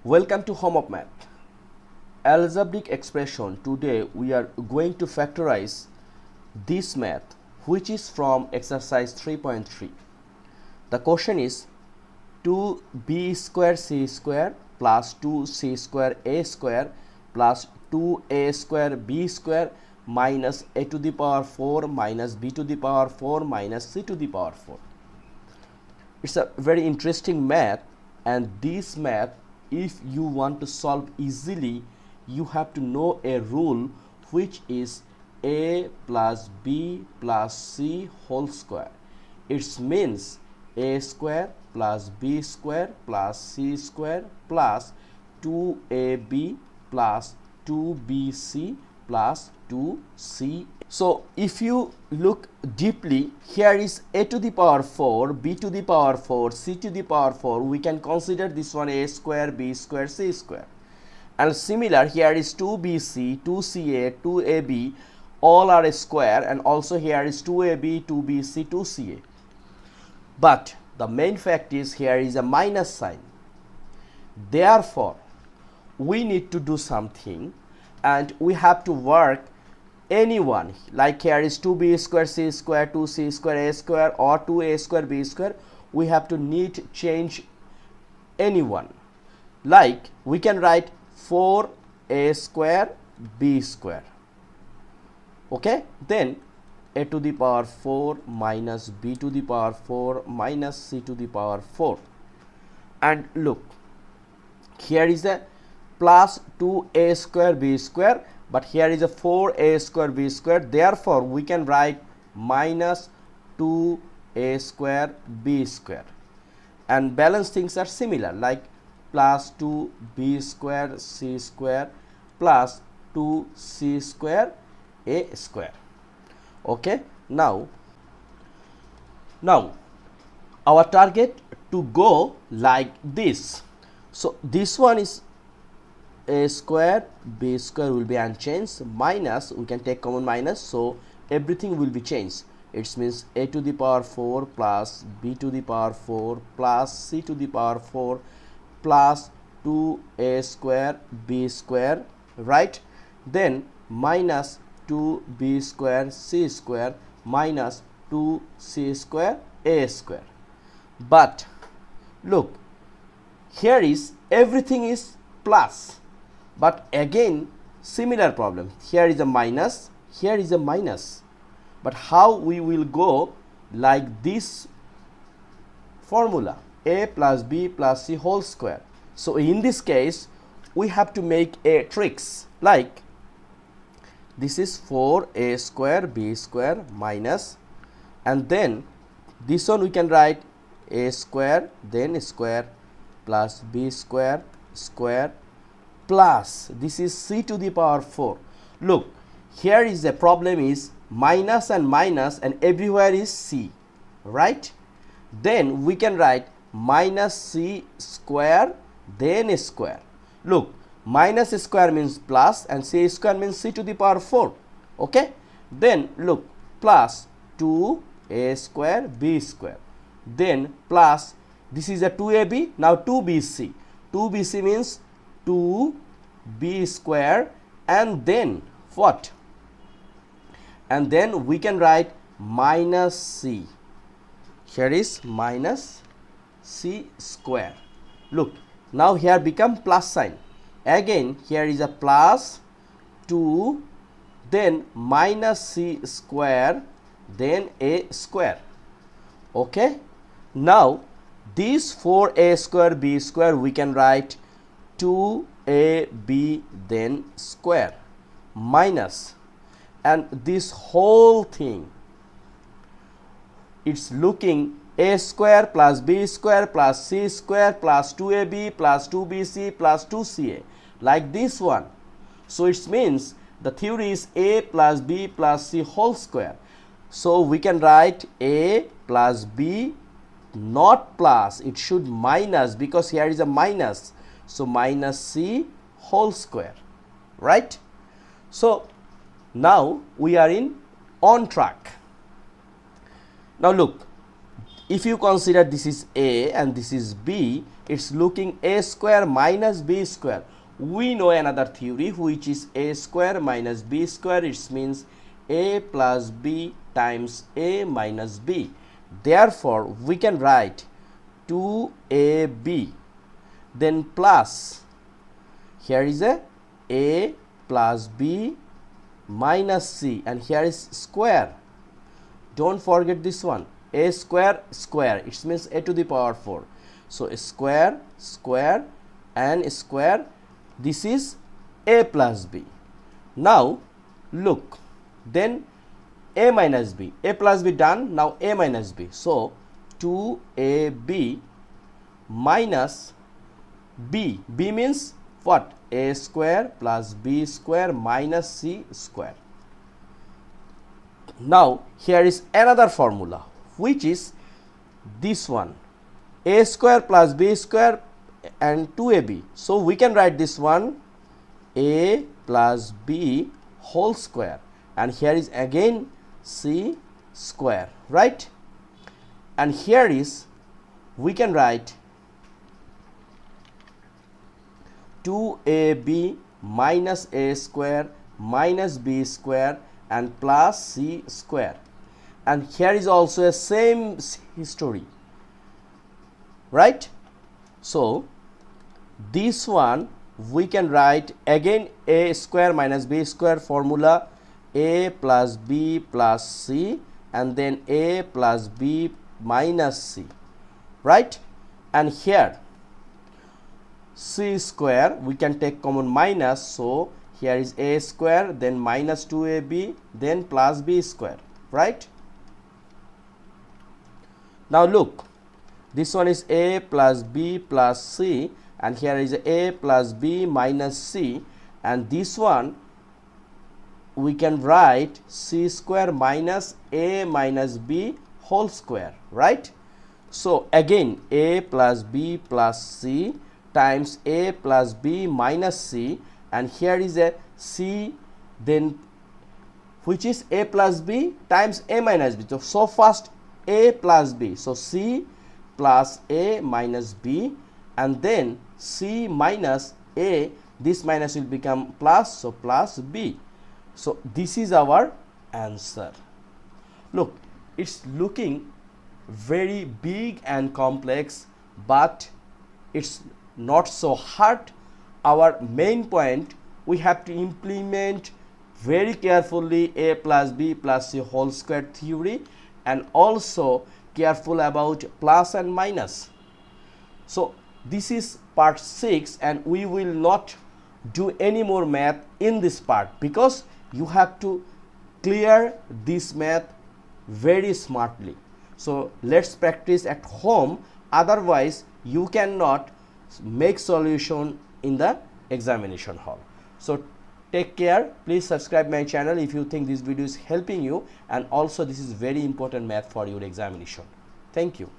Welcome to Home of Math. Algebraic expression. Today we are going to factorize this math, which is from exercise 3.3. The question is 2b square c square plus 2c square a square plus 2a square b square minus a to the power 4 minus b to the power 4 minus c to the power 4. It's a very interesting math, and this math, if you want to solve easily, you have to know a rule, which is a plus b plus c whole square. It means a square plus b square plus c square plus 2ab plus 2bc plus 2c. So if you look deeply, here is a to the power 4, b to the power 4, c to the power 4. We can consider this one a square, b square, c square. And similar, here is 2bc, 2ca, 2ab, all are a square, and also here is 2ab, 2bc, 2ca. But the main fact is here is a minus sign. Therefore, we need to do something, and we have to work anyone, like here is 2b square c square, 2c square a square, or 2a square b square. We have to need change anyone. Like we can write 4a square b square. Okay, then a to the power 4 minus b to the power 4 minus c to the power 4. And look, here is a plus 2a square b square, but here is a 4a square b square. Therefore, we can write minus 2a square b square. And balance things are similar, like plus 2b square c square plus 2c square a square. Okay, now our target to go like this. So this one is a square, b square will be unchanged, minus, we can take common minus, so everything will be changed. It means a to the power 4 plus b to the power 4 plus c to the power 4 plus 2a square b square, right? Then minus 2b square c square minus 2c square a square. But look, here is everything is plus, but again similar problem. Here is a minus, here is a minus. But how we will go like this formula, a plus b plus c whole square. So in this case we have to make a tricks, like this is 4a square b square minus, and then this one we can write a square, then square plus b square square plus this is c to the power 4. Look, here is the problem is minus and minus, and everywhere is c, right? Then we can write minus c square then square. Look, minus square means plus and c square means c to the power 4. Okay, then look, plus 2a square b square, then plus this is a 2ab, now 2bc. 2bc means 2b square, and then what? And then we can write minus c. Here is minus c square. Look, now here become plus sign. Again here is a plus 2, then minus c square, then a square. Okay, now this 4a square b square we can write 2ab then square minus, and this whole thing, it's looking a square plus b square plus c square plus 2ab plus 2bc plus 2ca, like this one. So it means the theory is a plus b plus c whole square. So we can write a plus b, not plus, it should minus, because here is a minus. So minus c whole square, right? So now we are on track. Now look, if you consider this is a and this is b, it's looking a square minus b square. We know another theory which is a square minus b square. It means a plus b times a minus b. Therefore, we can write 2ab, then plus, here is a plus b minus c, and here is square. Don't forget this one, a square square, it means a to the power 4. So a square square and square, this is a plus b. Now look, then a minus b, a plus b done, now a minus b. So 2ab minus b, b means what? A square plus b square minus c square. Now here is another formula which is this one, a square plus b square and 2ab. So we can write this one a plus b whole square, and here is again c square, right? And here is, we can write 2ab minus a square minus b square and plus c square, and here is also a same history, right? So this one we can write again a square minus b square formula, a plus b plus c, and then a plus b minus c, right? And here c square we can take common minus, so here is a square, then minus 2ab, then plus b square, right? Now look, this one is a plus b plus c, and here is a plus b minus c, and this one we can write c square minus a minus b whole square, right? So again a plus b plus c times a plus b minus c, and here is a c, then which is a plus b times a minus b. So first a plus b, so c plus a minus b, and then c minus a, this minus will become plus, so plus b. So this is our answer. Look, it's looking very big and complex, but it's not so hard. Our main point, we have to implement very carefully a plus b plus c whole square theory, and also careful about plus and minus. So this is part 6, and we will not do any more math in this part, because you have to clear this math very smartly. So let's practice at home, otherwise you cannot make solution in the examination hall. So take care, please subscribe my channel if you think this video is helping you, and also this is very important math for your examination. Thank you.